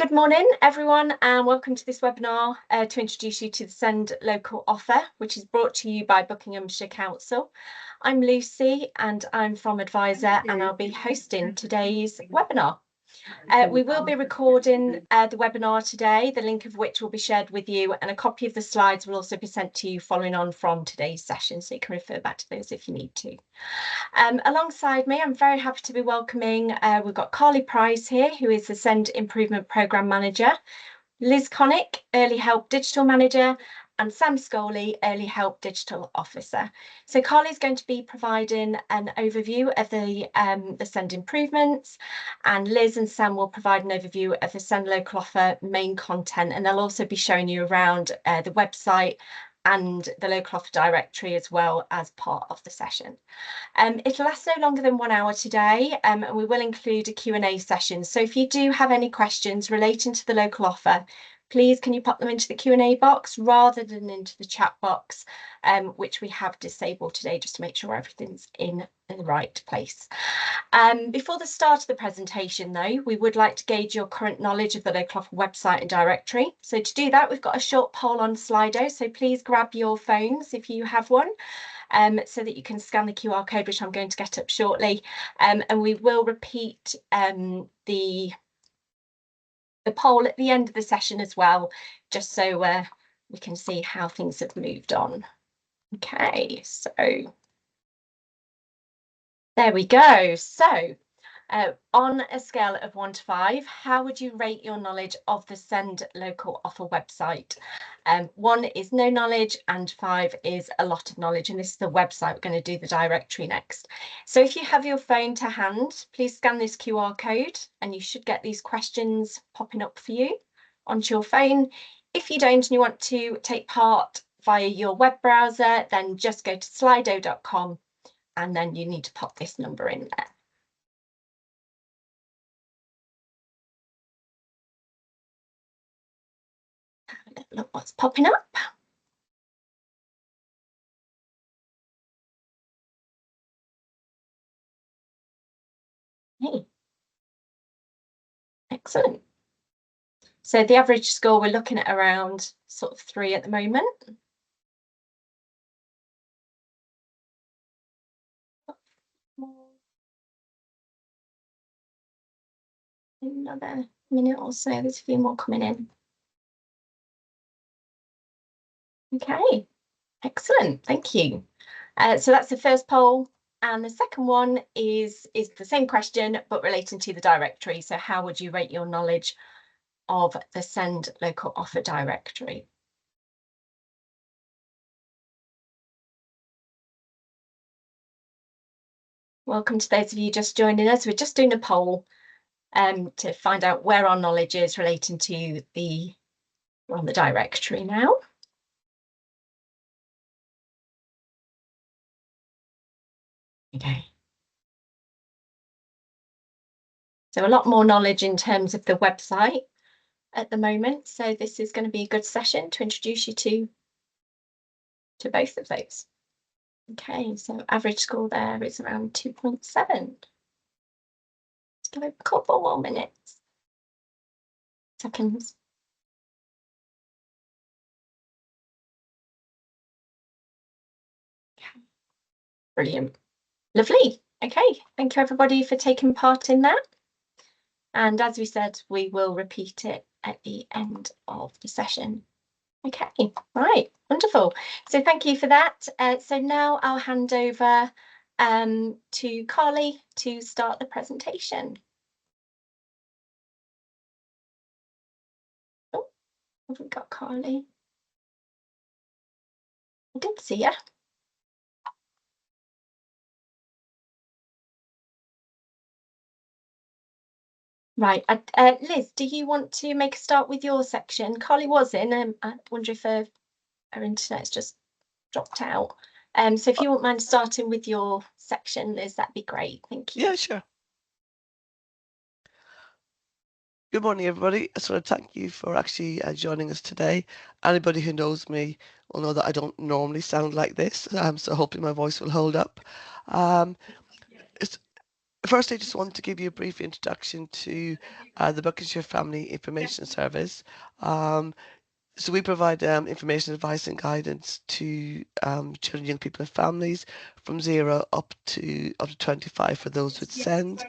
Good morning, everyone, and welcome to this webinar to introduce you to the Send Local Offer, which is brought to you by Buckinghamshire Council. I'm Lucy, and I'm from Advisor, and I'll be hosting today's webinar. We will be recording the webinar today, the link of which will be shared with you, and a copy of the slides will also be sent to you following on from today's session, so you can refer back to those if you need to. Alongside me, I'm very happy to be welcoming, we've got Carly Price here, who is the Send Improvement Programme Manager, Liz Connick, Early Help Digital Manager, and Sam Scoley, Early Help Digital Officer. So Carly's going to be providing an overview of the Send improvements, and Liz and Sam will provide an overview of the Send Local Offer main content, and they'll also be showing you around the website and the local offer directory as well as part of the session. It'll last no longer than 1 hour today, and we will include a Q&A session. So if you do have any questions relating to the local offer, please can you pop them into the Q&A box rather than into the chat box, which we have disabled today just to make sure everything's in the right place. Before the start of the presentation though, we would like to gauge your current knowledge of the local offer website and directory. So to do that, we've got a short poll on Slido, so please grab your phones if you have one. So that you can scan the QR code, which I'm going to get up shortly, and we will repeat the poll at the end of the session as well, just so we can see how things have moved on. Okay, so there we go. So on a scale of 1 to 5, how would you rate your knowledge of the Send Local Offer website? 1 is no knowledge and 5 is a lot of knowledge, and this is the website. We're going to do the directory next. So if you have your phone to hand, please scan this QR code and you should get these questions popping up for you onto your phone. If you don't and you want to take part via your web browser, then just go to slido.com and then you need to pop this number in there. Look what's popping up. Hey. Excellent. So the average score, we're looking at around sort of 3 at the moment. Another minute or so, there's a few more coming in. Okay, excellent, thank you. So that's the first poll, and the second one is the same question but relating to the directory. So how would you rate your knowledge of the Send Local Offer directory? Welcome to those of you just joining us. We're just doing a poll to find out where our knowledge is relating to the directory now. Okay. So a lot more knowledge in terms of the website at the moment. So this is going to be a good session to introduce you to both of those. Okay, so average score there is around 2.7. Let's give it a couple more minutes. Seconds. Okay. Brilliant. Lovely. Okay, thank you everybody for taking part in that. And as we said, we will repeat it at the end of the session. Okay, right, wonderful. So thank you for that. So now I'll hand over to Carly to start the presentation. Oh, haven't got Carly. I did see her. Right, Liz, do you want to make a start with your section? Carly was in, I wonder if her internet's just dropped out. So if you wouldn't mind starting with your section, Liz, that'd be great. Thank you. Yeah, sure. Good morning, everybody. I just want to thank you for actually joining us today. Anybody who knows me will know that I don't normally sound like this, so hopefully my voice will hold up. First, I just wanted to give you a brief introduction to the Buckinghamshire Family Information Service. So we provide information, advice and guidance to children, young people and families from 0 up to 25 for those with SEND.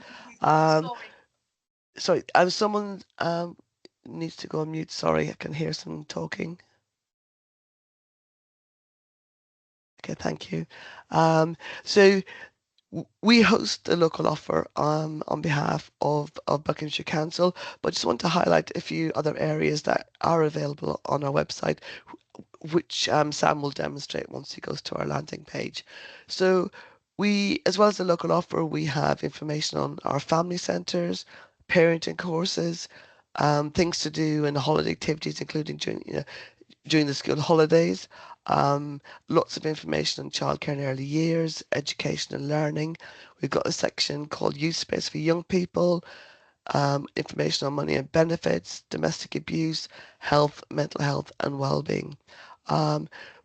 Sorry, someone needs to go on mute. Sorry, I can hear someone talking. Okay, thank you. So we host a local offer on behalf of Buckinghamshire Council, but just want to highlight a few other areas that are available on our website, which Sam will demonstrate once he goes to our landing page. So we, as well as the local offer, we have information on our family centres, parenting courses, things to do and holiday activities, including during the school holidays. Lots of information on childcare in early years, education and learning. We've got a section called Youth Space for Young People, information on money and benefits, domestic abuse, health, mental health and well-being.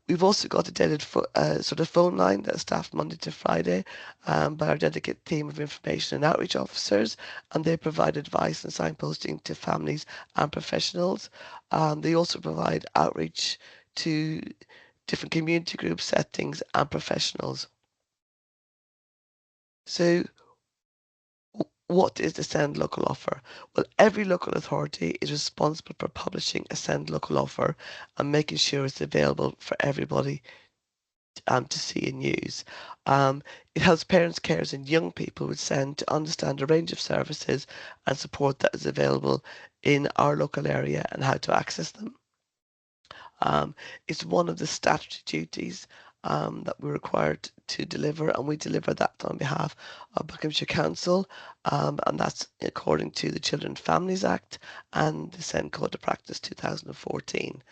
We've also got a dedicated sort of phone line that's staffed Monday to Friday by our dedicated team of information and outreach officers, and they provide advice and signposting to families and professionals. They also provide outreach to different community group settings and professionals. So what is the SEND local offer? Well, every local authority is responsible for publishing a SEND local offer and making sure it's available for everybody to see and use. It helps parents, carers and young people with SEND to understand a range of services and support that is available in our local area and how to access them. It's one of the statutory duties that we're required to deliver, and we deliver that on behalf of Buckinghamshire Council, and that's according to the Children and Families Act and the SEND Code of Practice 2014.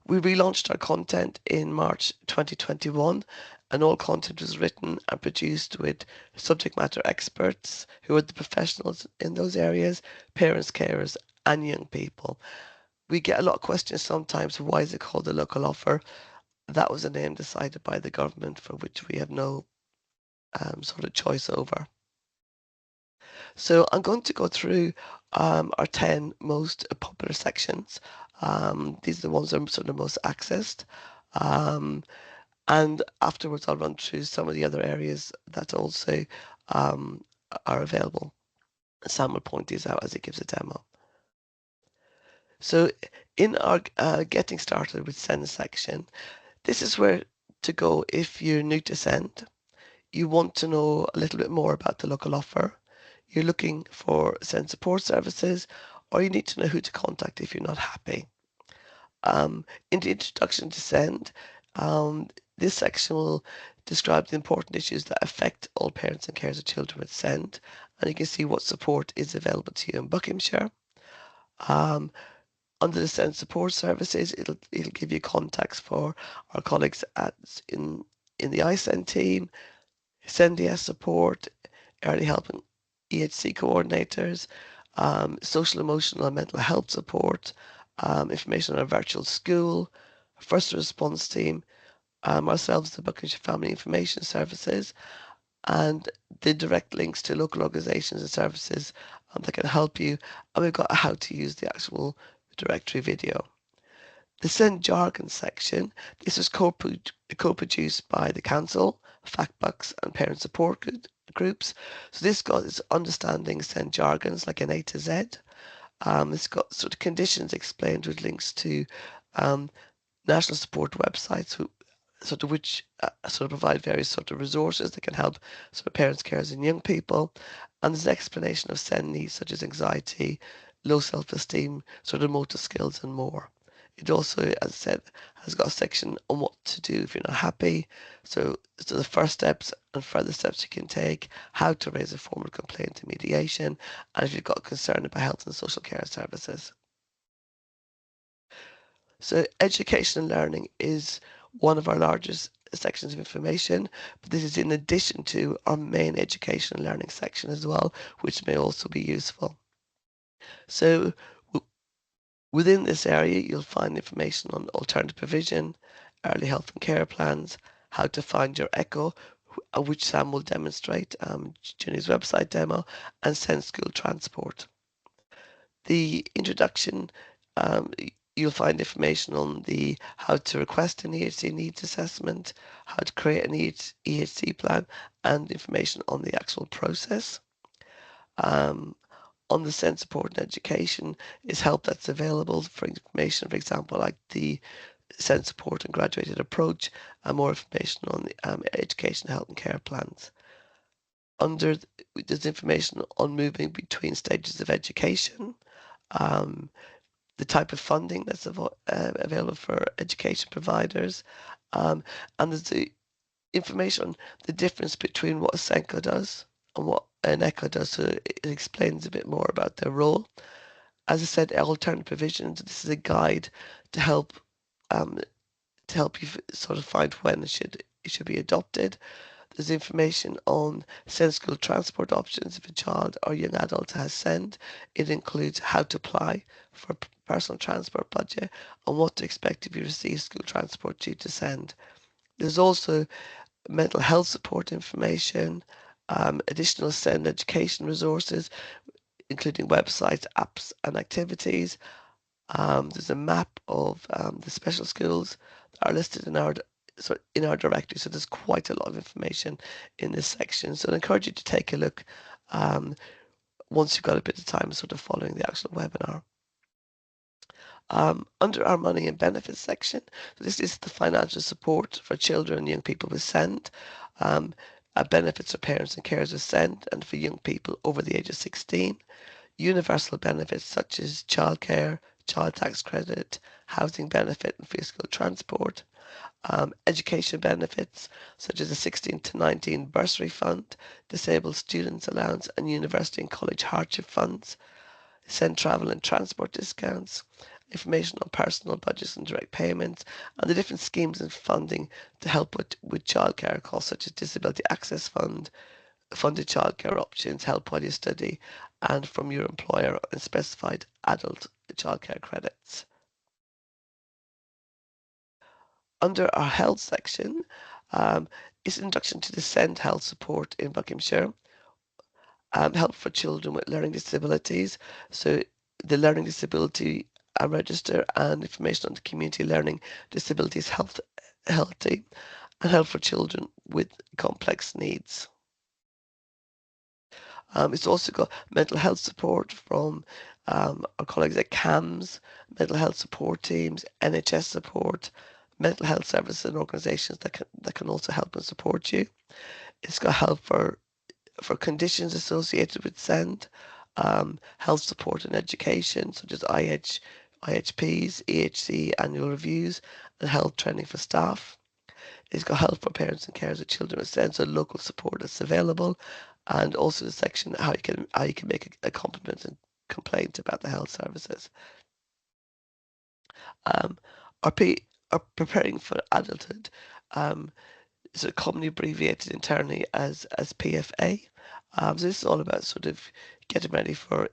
We relaunched our content in March 2021, and all content was written and produced with subject matter experts who are the professionals in those areas, parents, carers, and young people. We get a lot of questions sometimes, why is it called a local offer? That was a name decided by the government for which we have no sort of choice over. So I'm going to go through our 10 most popular sections. These are the ones that are sort of most accessed. And afterwards I'll run through some of the other areas that also are available. Sam will point these out as he gives a demo. So in our getting started with SEND section, this is where to go if you're new to SEND, you want to know a little bit more about the local offer, you're looking for SEND support services, or you need to know who to contact if you're not happy. In the introduction to SEND, this section will describe the important issues that affect all parents and carers of children with SEND, and you can see what support is available to you in Buckinghamshire. Under the SEND support services, it'll give you contacts for our colleagues in the iSEND team, SEND-DS support, early help and EHC coordinators, social, emotional and mental health support, information on our virtual school, first response team, ourselves, the Buckinghamshire Family Information Services, and the direct links to local organisations and services that can help you. And we've got a how to use the actual directory video. The SEND jargon section, this was co-produced by the council, FactBucks and parent support groups. So this got its understanding SEND jargons like an A to Z. It's got sort of conditions explained with links to national support websites which sort of provide various sort of resources that can help sort of parents, carers and young people. And there's an explanation of SEND needs such as anxiety, low self-esteem, sort of motor skills and more. It also, as I said, has got a section on what to do if you're not happy. So the first steps and further steps you can take, how to raise a formal complaint to mediation, and if you've got concern about health and social care services. So education and learning is one of our largest sections of information, but this is in addition to our main education and learning section as well, which may also be useful. So within this area, you'll find information on alternative provision, early health and care plans, how to find your ECHO, which Sam will demonstrate during his website demo, and Send School Transport. The introduction, you'll find information on the how to request an EHC needs assessment, how to create an EHC plan, and information on the actual process. On the Send Support and Education is help that's available for information, for example, like the Send Support and Graduated Approach, and more information on the education, health and care plans. There's information on moving between stages of education, the type of funding that's available for education providers, and there's the information on the difference between what a SENCO does and what an ECHO does, so it explains a bit more about their role. As I said, alternative provisions, this is a guide to help you sort of find when it should be adopted. There's information on Send School transport options if a child or young adult has SEND. It includes how to apply for personal transport budget and what to expect if you receive school transport due to SEND. There's also mental health support information, additional SEND education resources, including websites, apps and activities. There's a map of the special schools that are listed in our directory, so there's quite a lot of information in this section. So I encourage you to take a look once you've got a bit of time sort of following the actual webinar. Under our money and benefits section, so this is the financial support for children and young people with SEND. Benefits for parents and carers with SEND and for young people over the age of 16. Universal benefits such as childcare, child tax credit, housing benefit and free school transport. Education benefits such as the 16 to 19 bursary fund, disabled students allowance and university and college hardship funds. SEND travel and transport discounts. Information on personal budgets and direct payments, and the different schemes and funding to help with childcare costs such as Disability Access Fund, funded childcare options, help while you study, and from your employer and specified adult childcare credits. Under our health section is introduction to the SEND health support in Buckinghamshire. Help for children with learning disabilities. So the learning disability register and information on the community learning disabilities healthy, and help for children with complex needs. It's also got mental health support from our colleagues at CAMHS, mental health support teams, NHS support, mental health services and organisations that can also help and support you. It's got help for conditions associated with SEND, health support and education, such as IHPs, EHC annual reviews, and health training for staff. It's got help for parents and carers of children with SEND, so local support that's available, and also the section how you can make a compliment and complaint about the health services. Are preparing for adulthood, so commonly abbreviated internally as PFA. So this is all about sort of getting ready for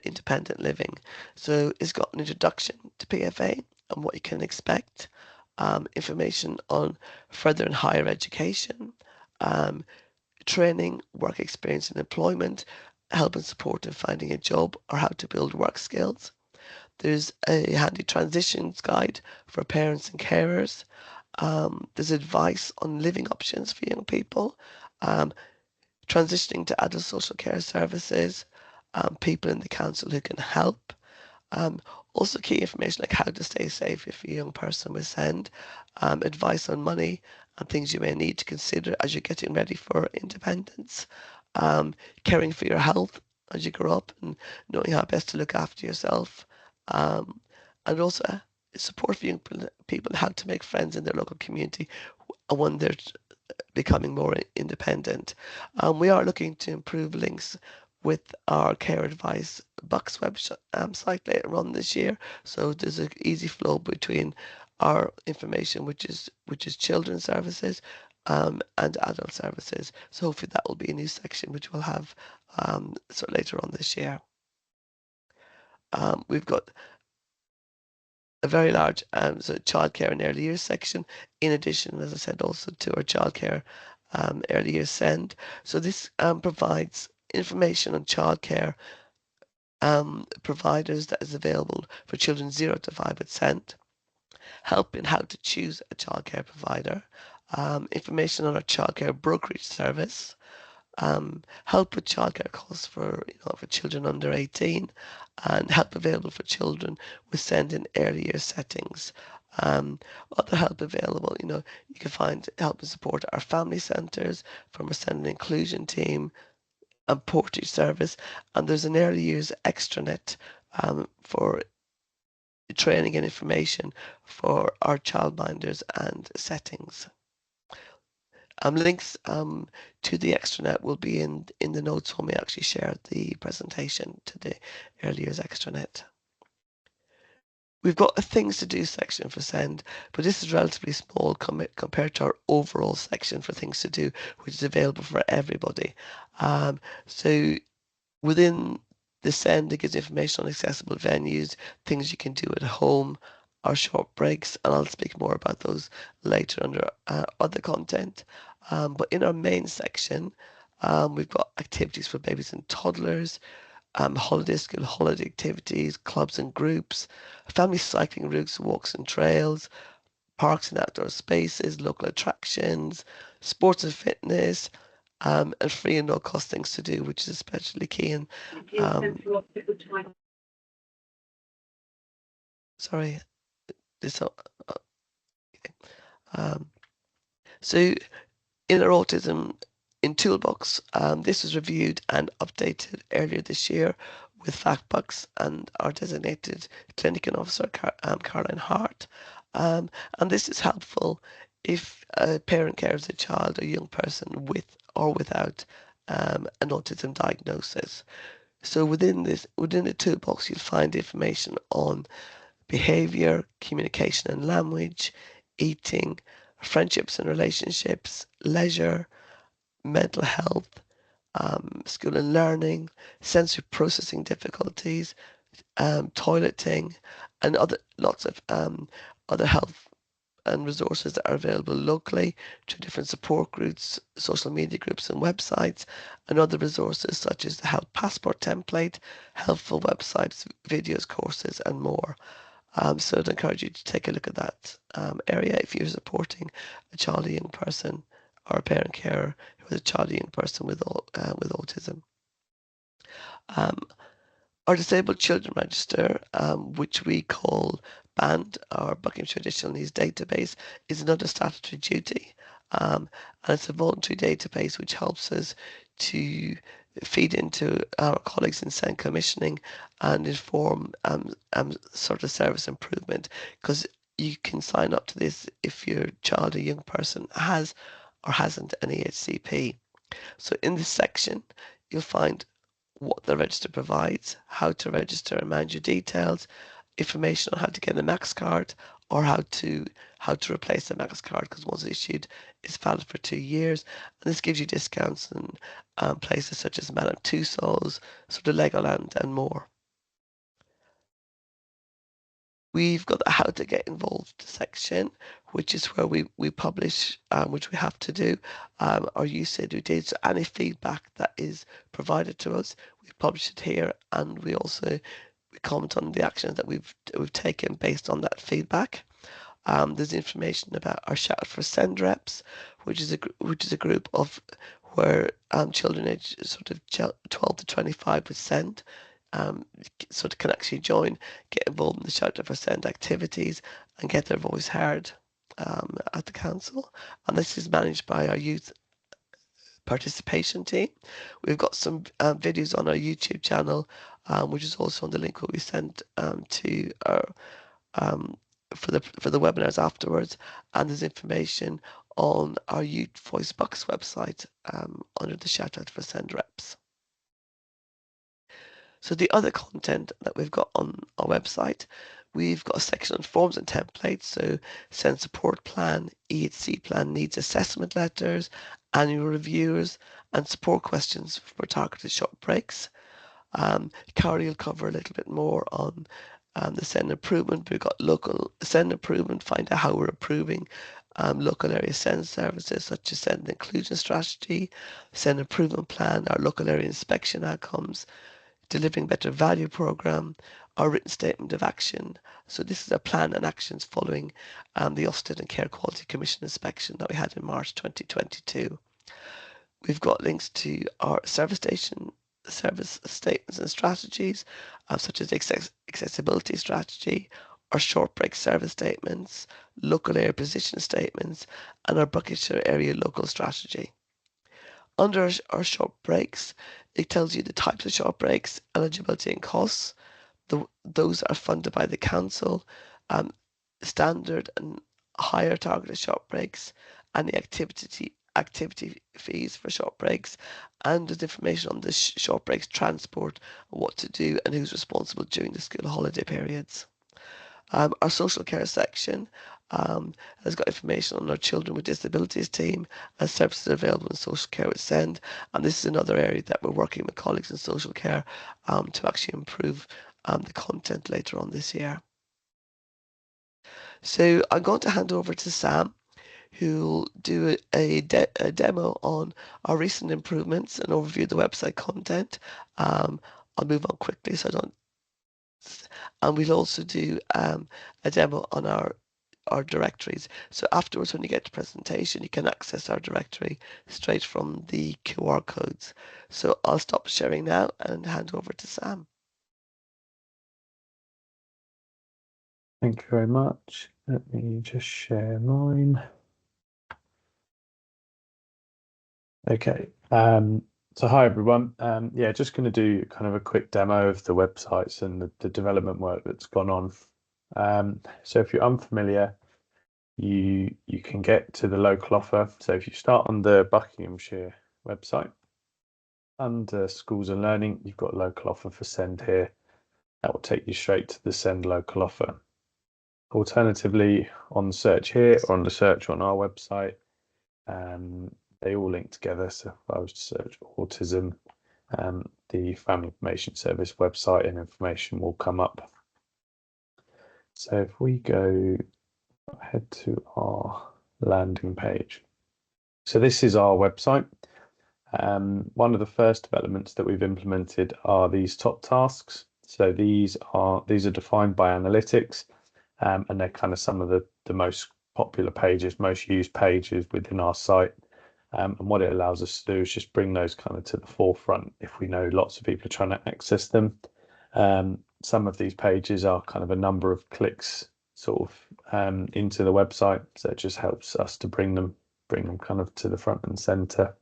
independent living. So it's got an introduction to PFA and what you can expect, information on further and higher education, training, work experience and employment, help and support in finding a job or how to build work skills. There's a handy transitions guide for parents and carers. There's advice on living options for young people, transitioning to adult social care services, people in the council who can help. Also key information like how to stay safe if you're a young person with SEND, advice on money and things you may need to consider as you're getting ready for independence, caring for your health as you grow up and knowing how best to look after yourself, and also support for young people how to make friends in their local community when they're becoming more independent. We are looking to improve links with our Care Advice Bucks website later on this year, so there's an easy flow between our information, which is children's services and adult services. So hopefully that will be a new section which we'll have later on this year. We've got a very large childcare and early years section, in addition, as I said, also to our childcare Early Years Send. So this provides information on childcare providers that is available for children 0 to 5 with SEND, help in how to choose a childcare provider, information on our childcare brokerage service, help with childcare costs for for children under 18, and help available for children with SEND in early year settings. Other help available, you can find help and support at our family centres from our SEND and inclusion team and portage service, and there's an early years extranet for training and information for our childminders and settings. Links to the extranet will be in the notes when we actually share the presentation to the early years extranet. We've got a things to do section for SEND, but this is relatively small compared to our overall section for things to do, which is available for everybody. So within the SEND, it gives information on accessible venues, things you can do at home, our short breaks, and I'll speak more about those later under other content. But in our main section, we've got activities for babies and toddlers, holiday school holiday activities, clubs and groups, family cycling routes, walks and trails, parks and outdoor spaces, local attractions, sports and fitness, and free and no cost things to do, which is especially key in sorry, this so in our autism in Toolbox, this was reviewed and updated earlier this year with FactBox and our designated clinical officer, Caroline Hart. And this is helpful if a parent cares a child or young person with or without an autism diagnosis. So within the toolbox, you'll find information on behavior, communication and language, eating, friendships and relationships, leisure, mental health, school and learning, sensory processing difficulties, toileting, and lots of other health and resources that are available locally to different support groups, social media groups and websites, and other resources such as the Health Passport template, helpful websites, videos, courses, and more. So I'd encourage you to take a look at that area if you're supporting a child or young person or a parent carer who has a child or young person with autism. Our Disabled Children Register, which we call BAND, our Buckinghamshire Additional Needs Database, is another statutory duty. And it's a voluntary database which helps us to feed into our colleagues in SEND commissioning and inform sort of service improvement, because you can sign up to this if your child or young person has or hasn't an EHCP. So in this section, you'll find what the register provides, how to register and manage your details, information on how to get a Max card or how to replace a Max card, because once issued, it's valid for 2 years. And this gives you discounts in places such as Madame Tussauds, sort of Legoland and more. We've got the how to get involved section, which is where we publish, which we have to do, our usage we did. So any feedback that is provided to us, we publish it here, and we comment on the actions that we've taken based on that feedback. There's information about our Shout for SEND reps, which is a group of where children aged sort of 12 to 25 with SEND sort of can actually join, get involved in the Shout for SEND activities and get their voice heard at the council. And this is managed by our youth participation team. We've got some videos on our YouTube channel, which is also on the link that we sent to our for the webinars afterwards, and there's information on our Youth Voice Box website under the Shout Out for SEND reps. So the other content that we've got on our website, we've got a section on forms and templates, so SEND support plan, EHC plan needs assessment letters, annual reviews, and support questions for targeted short breaks. Carly will cover a little bit more on the SEND improvement. We've got local SEND improvement, find out how we're improving local area SEND services such as SEND inclusion strategy, SEND improvement plan, our local area inspection outcomes, delivering better value program, our written statement of action. So this is a plan and actions following the Ofsted and Care Quality Commission inspection that we had in March 2022. We've got links to our service statements and strategies, such as accessibility strategy, our short break service statements, local area position statements, and our Buckinghamshire area local strategy. Under our short breaks, it tells you the types of short breaks, eligibility and costs. Those are funded by the council, standard and higher targeted short breaks, and the activity fees for short breaks, and there's information on the short breaks transport, what to do and who's responsible during the school holiday periods. Our social care section has got information on our children with disabilities team and services available in social care with SEND, and this is another area that we're working with colleagues in social care to actually improve the content later on this year. So I'm going to hand over to Sam, who'll do a demo on our recent improvements and overview the website content. I'll move on quickly so I don't. And we'll also do a demo on our directories. So afterwards, when you get to presentation, you can access our directory straight from the QR codes. So I'll stop sharing now and hand over to Sam. Thank you very much. Let me just share mine. Okay, so hi everyone. Yeah, just going to do kind of a quick demo of the websites and the development work that's gone on. So if you're unfamiliar, you can get to the local offer. So if you start on the Buckinghamshire website, under schools and learning, you've got local offer for SEND here. That will take you straight to the SEND local offer. Alternatively, on the search here or on the search on our website, they all link together. So if I was to search autism, the Family Information Service website and information will come up. So if we go head to our landing page. So this is our website. One of the first developments that we've implemented are these top tasks. So these are defined by analytics. And they're kind of some of the most popular pages, most used pages within our site. And what it allows us to do is just bring those kind of to the forefront if we know lots of people are trying to access them. Some of these pages are kind of a number of clicks sort of into the website. So it just helps us to bring them kind of to the front and center.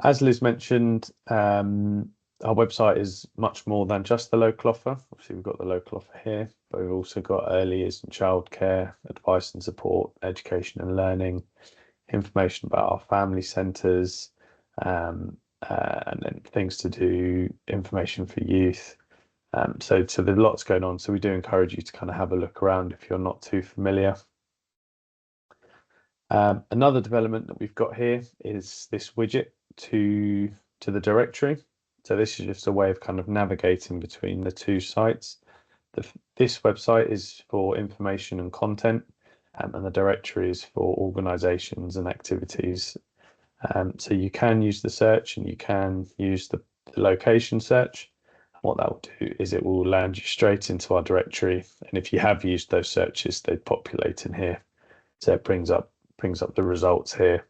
As Liz mentioned, our website is much more than just the local offer. Obviously, we've got the local offer here, but we've also got early years and childcare, advice and support, education and learning, information about our family centres, and then things to do, information for youth. So there's lots going on. So we do encourage you to kind of have a look around if you're not too familiar. Another development that we've got here is this widget to the directory. So this is just a way of kind of navigating between the two sites. This website is for information and content, and the directory is for organisations and activities. So you can use the search and you can use the location search. What that will do is it will land you straight into our directory. And if you have used those searches, they populate in here. So it brings up the results here.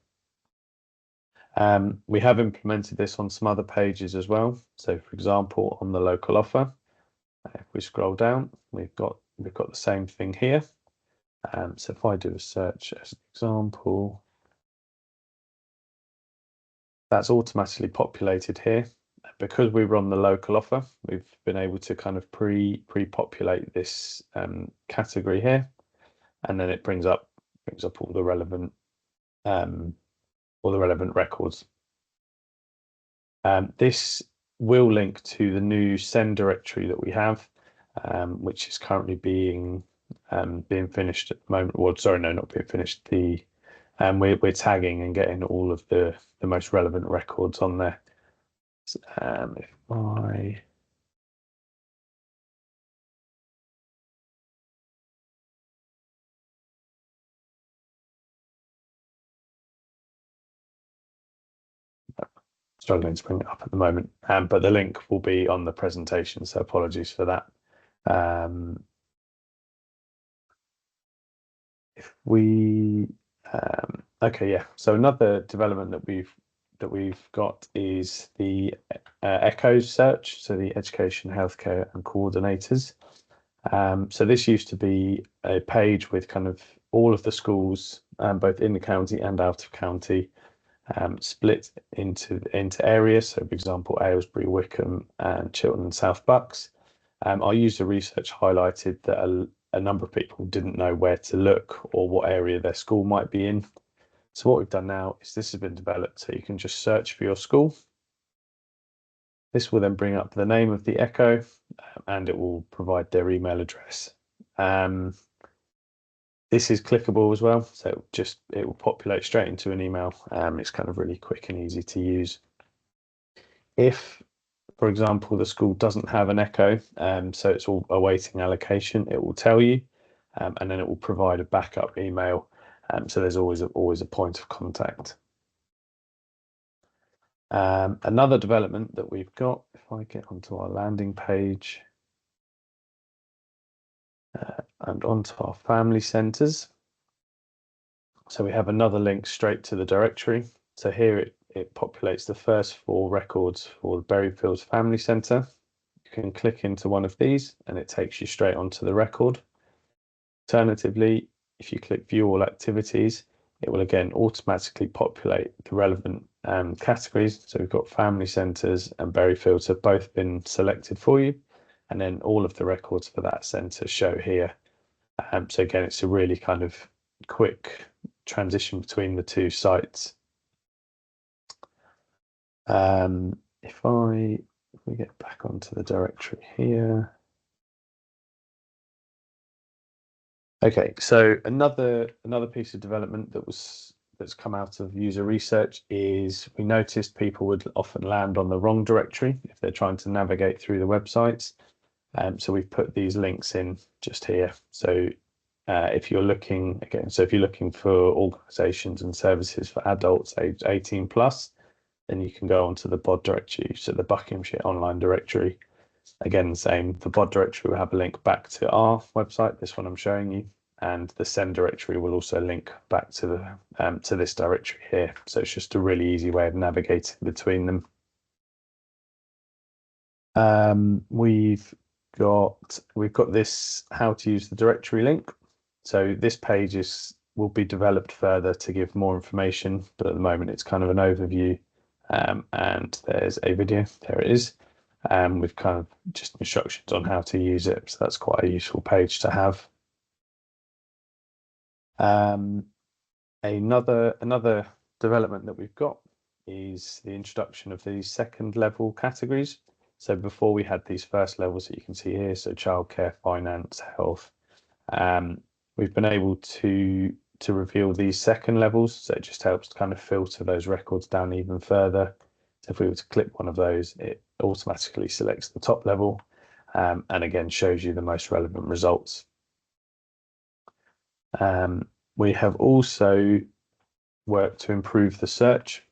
We have implemented this on some other pages as well. So for example, on the local offer, if we scroll down, we've got the same thing here. So if I do a search as an example, that's automatically populated here. Because we run the local offer, we've been able to kind of pre-populate this category here, and then it brings up all the relevant records. This will link to the new SEND directory that we have, which is currently being finished at the moment. Well, sorry, no, not being finished. We're tagging and getting all of the most relevant records on there. If I struggling to bring it up at the moment, but the link will be on the presentation, so apologies for that. If we okay, yeah, so another development that we've got is the ECHO search, so the Education, Healthcare and Coordinators. So this used to be a page with kind of all of the schools, both in the county and out of county, split into areas. So, for example, Aylesbury, Wickham, and Chiltern and South Bucks. Our user research highlighted that a number of people didn't know where to look or what area their school might be in. So what we've done now is this has been developed so you can just search for your school. This will then bring up the name of the ECHO and it will provide their email address. This is clickable as well, so it will populate straight into an email. It's kind of really quick and easy to use. If, for example, the school doesn't have an ECHO, so it's all awaiting allocation, it will tell you, and then it will provide a backup email. So there's always a point of contact. Another development that we've got, if I get onto our landing page and onto our family centres. So we have another link straight to the directory. So here it populates the first 4 records for the Berryfields Family Centre. You can click into one of these and it takes you straight onto the record. Alternatively, if you click View All Activities, it will again automatically populate the relevant categories. So we've got Family Centres and Berryfields have both been selected for you. And then all of the records for that centre show here. So again, it's a really kind of quick transition between the 2 sites. If we get back onto the directory here. Okay, so another piece of development that's come out of user research is we noticed people would often land on the wrong directory if they're trying to navigate through the websites. So we've put these links in just here. So if you're looking for organisations and services for adults aged 18 plus, then you can go onto the BOD directory, so the Buckinghamshire Online Directory. Again, the same, the BOD directory will have a link back to our website, this one I'm showing you, and the SEND directory will also link back to the to this directory here. So it's just a really easy way of navigating between them. We've got this how to use the directory link. So this page will be developed further to give more information, but at the moment it's kind of an overview. And there's a video, there it is. With kind of just instructions on how to use it. So that's quite a useful page to have. Another development that we've got is the introduction of these 2nd level categories. So before we had these first levels that you can see here, so childcare, finance, health. We've been able to reveal these 2nd levels, so it just helps to kind of filter those records down even further. So if we were to click one of those, it automatically selects the top level and again shows you the most relevant results. We have also worked to improve the search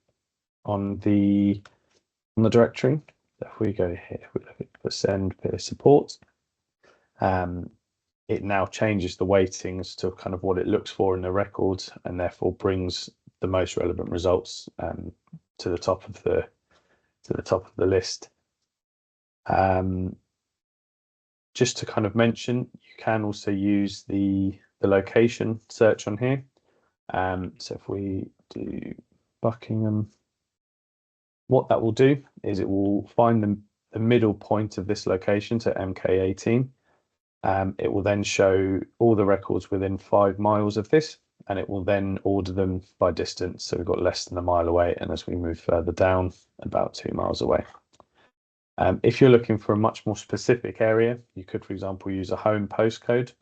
on the directory. So if we go here, we look at SEND peer support. It now changes the weightings to kind of what it looks for in the records, and therefore brings the most relevant results to the top of the list. Just to kind of mention, you can also use the location search on here. So if we do Buckingham, what that will do is it will find the middle point of this location, so MK18. It will then show all the records within 5 miles of this, and it will then order them by distance. So we've got less than a mile away, and as we move further down, about 2 miles away. If you're looking for a much more specific area, you could, for example, use a home postcode,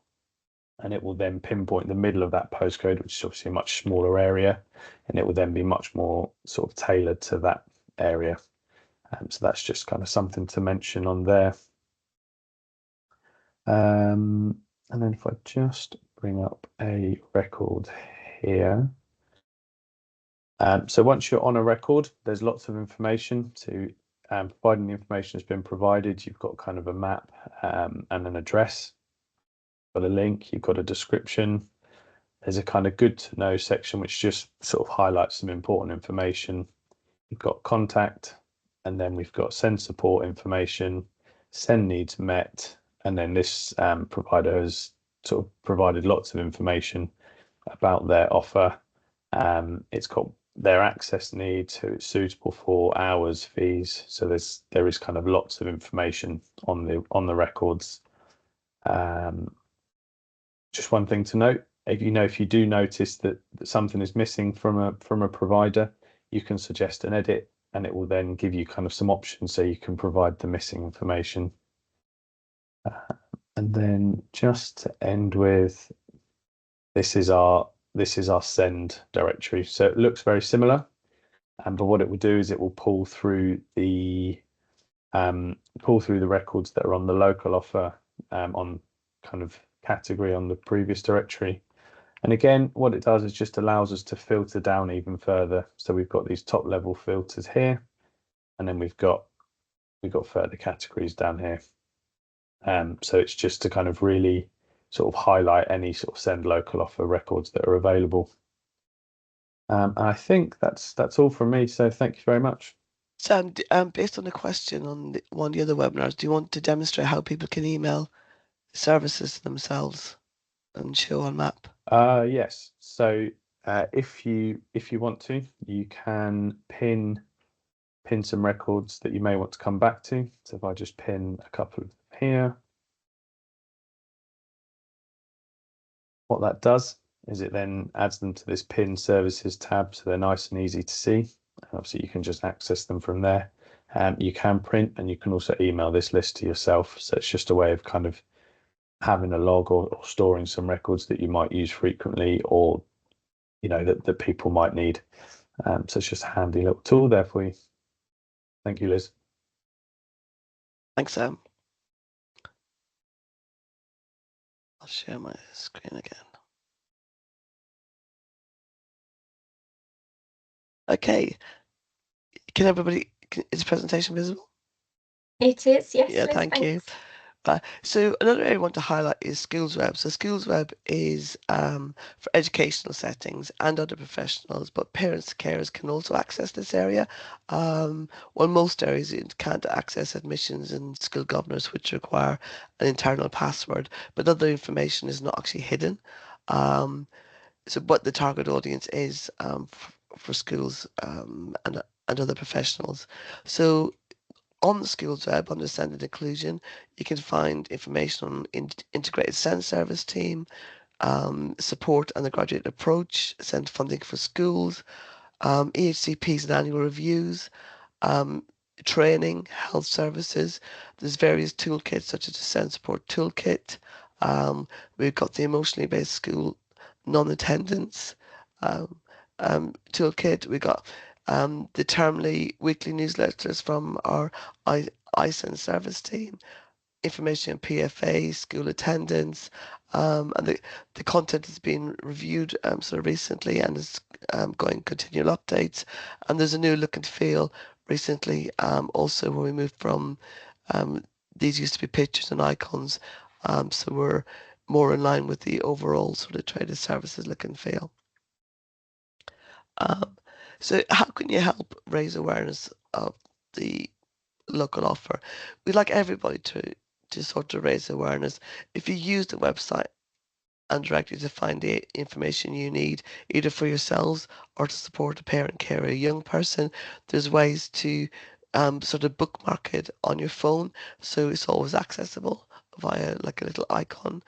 and it will then pinpoint the middle of that postcode, which is obviously a much smaller area, and it will then be much more sort of tailored to that area. So that's just kind of something to mention on there. And then if I just bring up a record here. So once you're on a record, there's lots of information. So providing the information has been provided, you've got kind of a map and an address, you've got a link, you've got a description. There's a kind of good to know section which just sort of highlights some important information. You've got contact, and then we've got send support information, send needs met, and then this provider has sort of provided lots of information about their offer. It's got their access needs, who it's suitable for, hours, fees. So there is kind of lots of information on the records. Just one thing to note: if you do notice that something is missing from a provider, you can suggest an edit, and it will then give you kind of some options so you can provide the missing information. And then just to end with, this is our send directory. So it looks very similar, but what it will do is it will pull through the records that are on the local offer on kind of category on the previous directory. And again, what it does is just allows us to filter down even further. So we've got these top level filters here, and then we've got further categories down here. So it's just to kind of really sort of highlight any sort of send local offer records that are available. And I think that's all from me. So thank you very much. Sam, based on the question on one of the other webinars, do you want to demonstrate how people can email services themselves and show on map? Yes. So if you want to, you can pin some records that you may want to come back to. So if I just pin a couple of them here, what that does is it then adds them to this pin services tab, so they're nice and easy to see. And obviously you can just access them from there. You can print, and you can also email this list to yourself. So it's just a way of kind of having a log or storing some records that you might use frequently, or that people might need. So it's just a handy little tool there for you. Thank you, Liz. Thanks, Sam. I'll share my screen again. Okay. Is the presentation visible? It is, yes. Yeah, Liz, thank you. So another area I want to highlight is SkillsWeb. So SkillsWeb is for educational settings and other professionals, but parents, carers can also access this area. Well, most areas you can't access admissions and skill governors, which require an internal password, but other information is not actually hidden. So what the target audience is for schools and other professionals. So on the SkillsWeb, under Send and Inclusion, you can find information on integrated SEND service team, support and the graduate approach, SEND funding for schools, EHCPs and annual reviews, training, health services. There's various toolkits such as the SEND support toolkit. We've got the emotionally based school non-attendance toolkit. We've got the termly weekly newsletters from our iSend service team, information on PFA, school attendance, and the content has been reviewed sort of recently and is going continual updates. And there's a new look and feel recently also when we moved from these used to be pictures and icons, so we're more in line with the overall sort of traded services look and feel. So how can you help raise awareness of the local offer? We'd like everybody to sort of raise awareness. If you use the website and direct you to find the information you need, either for yourselves or to support a parent, care, or a young person, there's ways to sort of bookmark it on your phone, so it's always accessible via like a little icon.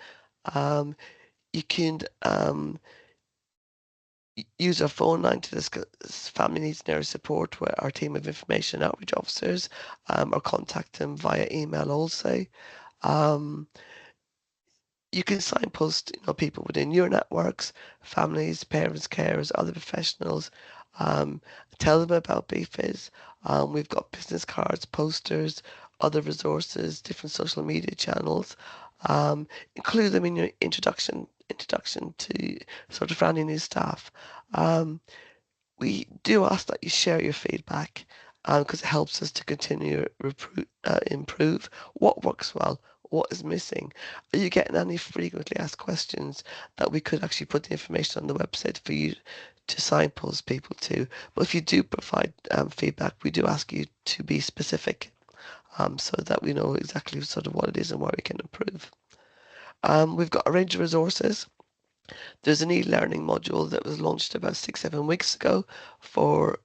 You can use our phone line to discuss family needs and area support with our team of information outreach officers, or contact them via email also. You can signpost, people within your networks, families, parents, carers, other professionals. Tell them about BFIS. We've got business cards, posters, other resources, different social media channels. Include them in your introduction to sort of for any new staff. We do ask that you share your feedback because it helps us to continue improve what works well, what is missing. Are you getting any frequently asked questions that we could actually put the information on the website for you to signpost people to? But if you do provide feedback, we do ask you to be specific so that we know exactly sort of what it is and where we can improve. We've got a range of resources. There's an e-learning module that was launched about 6-7 weeks ago for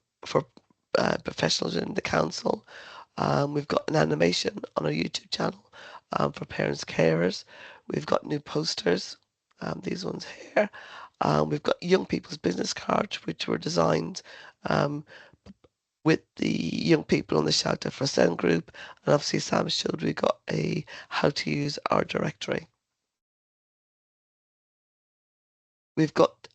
professionals in the council. We've got an animation on our YouTube channel for parents carers. We've got new posters, these ones here. We've got young people's business cards, which were designed with the young people on the Shout Out for Send group. And obviously Sam showed we got a how to use our directory. We've got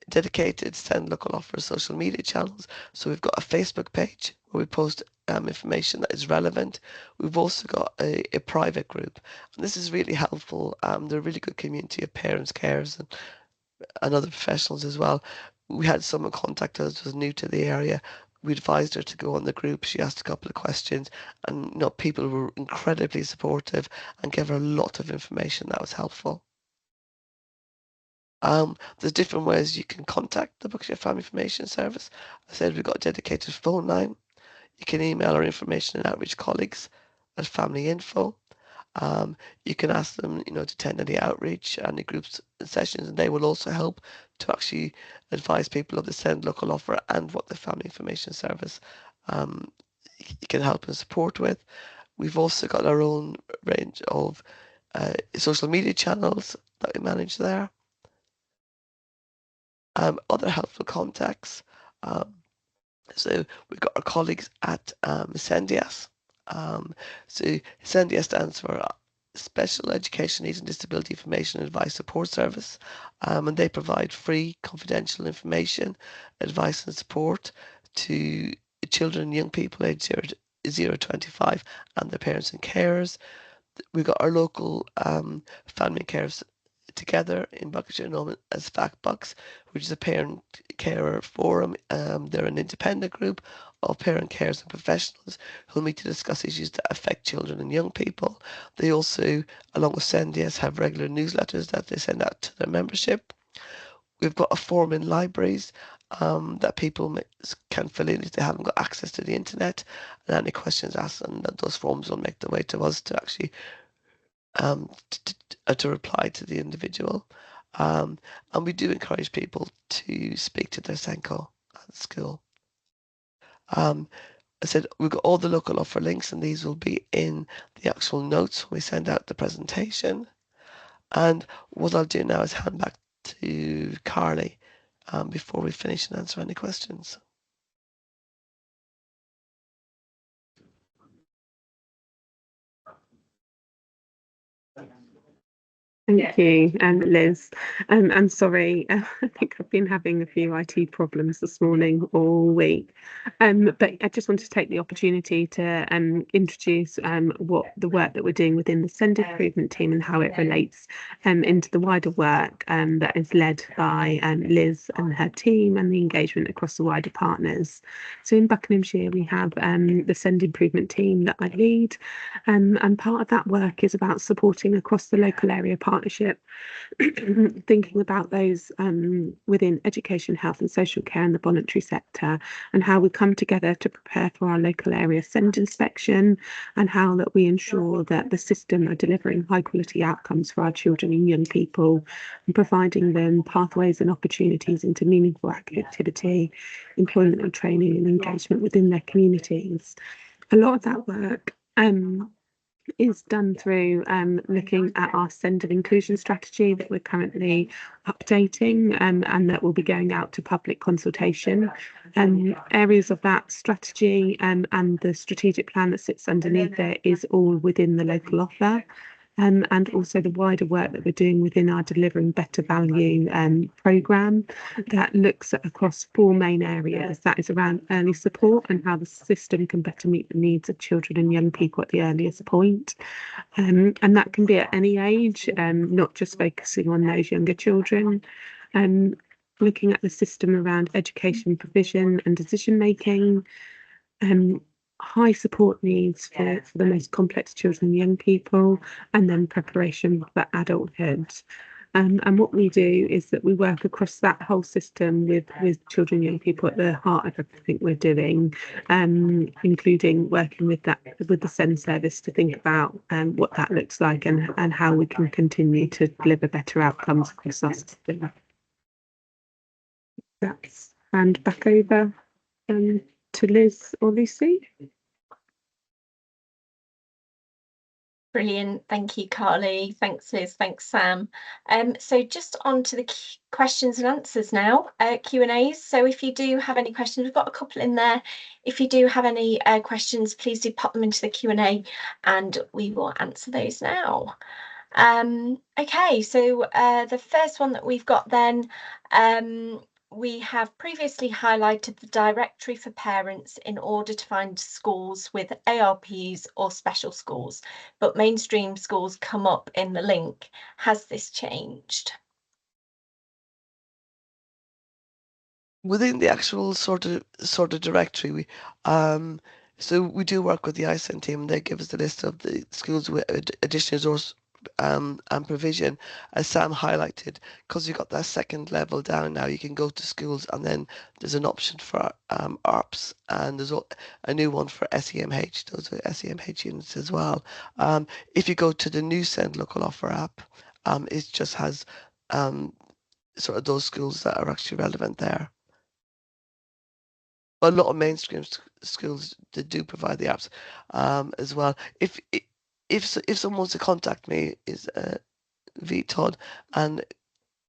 dedicated Send Local Offer social media channels. So we've got a Facebook page where we post information that is relevant. We've also got a private group, and this is really helpful. They're a really good community of parents, carers, and other professionals as well. We had someone contact us who was new to the area. We advised her to go on the group. She asked a couple of questions, and people were incredibly supportive and gave her a lot of information that was helpful. There's different ways you can contact the Buckinghamshire Family Information Service. I said we've got a dedicated phone line. You can email our information and outreach colleagues at Family Info. You can ask them, to attend any outreach, any groups and sessions, and they will also help to actually advise people of the Send Local Offer and what the Family Information Service can help and support with. We've also got our own range of social media channels that we manage there. Other helpful contacts. So we've got our colleagues at SENDIAS. So SENDIAS stands for Special Education Needs and Disability Information and Advice Support Service, and they provide free, confidential information, advice and support to children and young people aged 0 to 25 and their parents and carers. We've got our local family and carers together in Buckinghamshire known as FactBox, which is a parent carer forum. They're an independent group of parent carers and professionals who meet to discuss issues that affect children and young people. They also, along with SENDIAS, have regular newsletters that they send out to their membership. We've got a form in libraries that people can fill in if they haven't got access to the internet, and any questions asked, and those forms will make their way to us to actually to reply to the individual. And we do encourage people to speak to their SENCO at school. I said we've got all the local offer links, and these will be in the actual notes when we send out the presentation. And what I'll do now is hand back to Carly before we finish and answer any questions. Thank you, Liz. I'm sorry, I think I've been having a few IT problems this morning all week. But I just wanted to take the opportunity to introduce what the work that we're doing within the Send Improvement team and how it relates into the wider work that is led by Liz and her team and the engagement across the wider partners. So in Buckinghamshire, we have the Send Improvement team that I lead, and part of that work is about supporting across the local area partnership, thinking about those within education, health and social care and the voluntary sector, and how we come together to prepare for our local area SEND inspection, and how that we ensure that the system are delivering high quality outcomes for our children and young people, and providing them pathways and opportunities into meaningful activity, employment and training and engagement within their communities. A lot of that work is done through looking at our Send and Inclusion strategy that we're currently updating and that will be going out to public consultation. Areas of that strategy and the strategic plan that sits underneath it is all within the local offer. And also the wider work that we're doing within our Delivering Better Value programme that looks at across 4 main areas. That is around early support and how the system can better meet the needs of children and young people at the earliest point. And that can be at any age, not just focusing on those younger children. looking at the system around education provision and decision making, high support needs for the most complex children and young people, and then preparation for adulthood. And what we do is that we work across that whole system with children and young people at the heart of everything we're doing, including working with the SEND service to think about what that looks like and how we can continue to deliver better outcomes across our system. That's hand back over to Liz or Lucy. Brilliant. Thank you, Carly. Thanks, Liz. Thanks, Sam. So just on to the questions and answers now, Q&As. So if you do have any questions, we've got a couple in there. If you do have any questions, please do pop them into the Q&A and we will answer those now. Okay, so the first one that we've got then, we have previously highlighted the directory for parents in order to find schools with ARPs or special schools, but mainstream schools come up in the link. Has this changed? Within the actual sort of directory, so we do work with the ISEN team. They give us the list of the schools with additional resource and provision, as Sam highlighted. Because you've got that second level down now, you can go to schools, and then there's an option for ARPs, and there's a new one for SEMH. Those are SEMH units as well. If you go to the new SEND local offer app, it just has sort of those schools that are actually relevant there. A lot of mainstream schools that do provide the apps as well. If someone wants to contact me, is V Todd, and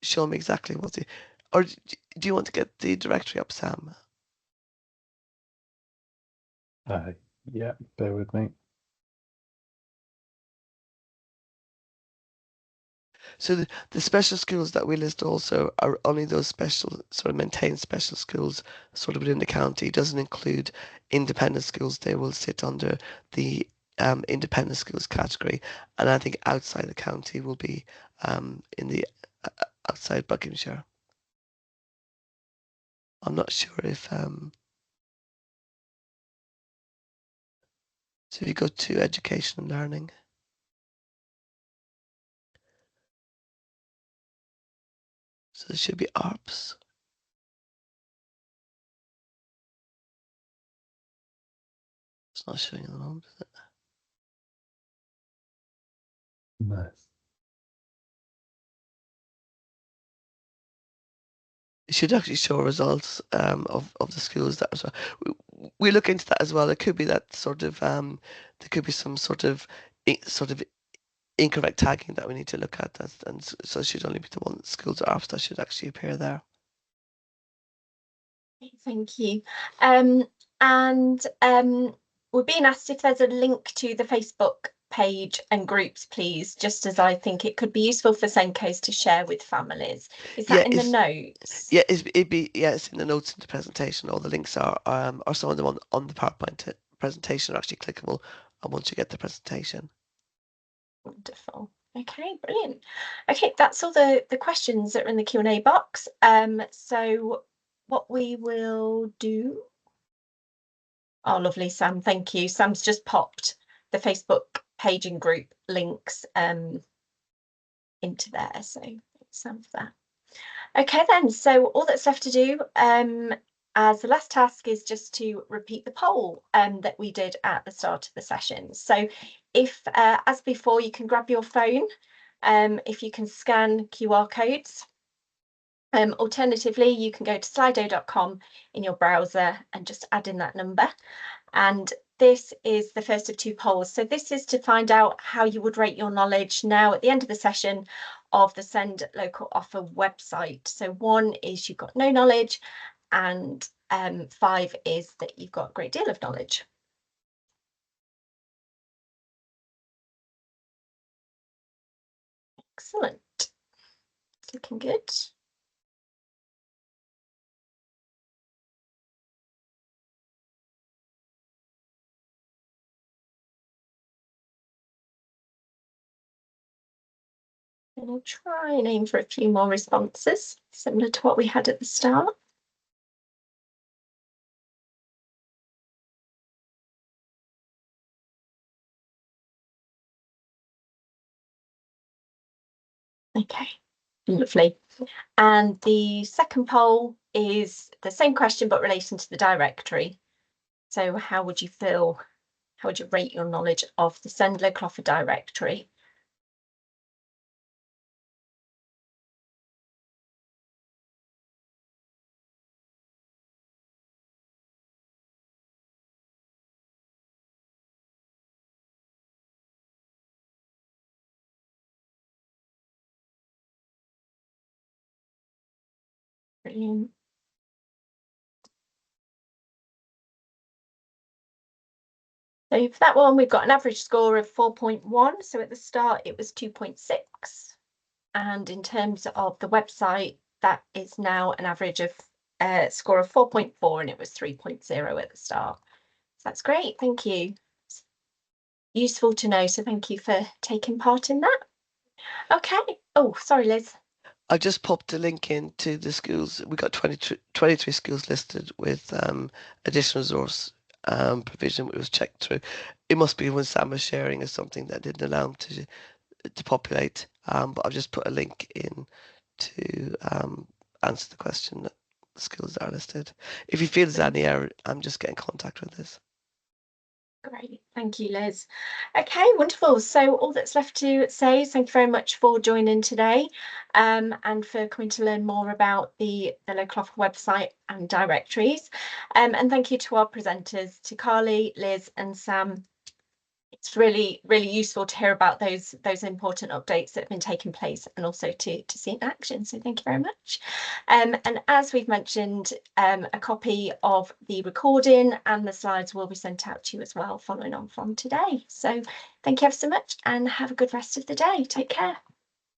show me exactly what the, or do you want to get the directory up, Sam? Yeah, bear with me. So the special schools that we list also are only those special sort of maintained special schools sort of within the county. It doesn't include independent schools. They will sit under the independent schools category, and I think outside the county will be in the outside Buckinghamshire. I'm not sure if so if you go to education and learning. So there should be ARPs. It's not showing at the moment, is it? No. It should actually show results of the schools that as well. We look into that as well. It could be that sort of there could be some sort of incorrect tagging that we need to look at, and so it should only be the one schools or apps that should actually appear there. Thank you. We're being asked if there's a link to the Facebook page and groups, please, just as I think it could be useful for SENCOs to share with families. Is that in the notes? Yeah, it's in the notes in the presentation. All the links are some of them on the PowerPoint presentation are actually clickable, and once you get the presentation. Wonderful. Okay, brilliant. Okay, that's all the questions that are in the Q&A box. So what we will do. Oh, lovely, Sam. Thank you. Sam's just popped the Facebook page and group links into there. So thanks, Sam, for that. Okay, then. So all that's left to do as the last task is just to repeat the poll that we did at the start of the session. So if, as before, you can grab your phone, if you can scan QR codes. Alternatively, you can go to slido.com in your browser and just add in that number. And this is the first of two polls. So this is to find out how you would rate your knowledge now at the end of the session of the SEND local offer website. So 1 is you've got no knowledge, and 5 is that you've got a great deal of knowledge. Excellent. It's looking good. I'll try and aim for a few more responses, similar to what we had at the start. Okay, lovely. And the second poll is the same question, but relating to the directory. So how would you feel, how would you rate your knowledge of the Send Local Offer directory? Brilliant. So for that one, we've got an average score of 4.1. So at the start, it was 2.6. And in terms of the website, that is now an average of score of 4.4, and it was 3.0 at the start. So that's great. Thank you. It's useful to know. So thank you for taking part in that. Okay. Oh, sorry, Liz. I just popped a link into the schools. We got 23 schools listed with additional resource provision. It was checked through. It must be when Sam was sharing or something that didn't allow him to populate. But I've just put a link in to answer the question that the schools are listed. If you feel there's any error, just get in contact with us. Great, thank you, Liz. Okay, wonderful. So all that's left to say is thank you very much for joining today, and for coming to learn more about the Local Offer website and directories. And thank you to our presenters, to Carly, Liz, and Sam. It's really, really useful to hear about those important updates that have been taking place, and also to see in action. So thank you very much. And as we've mentioned, a copy of the recording and the slides will be sent out to you as well, following on from today. So thank you ever so much, and have a good rest of the day. Take care.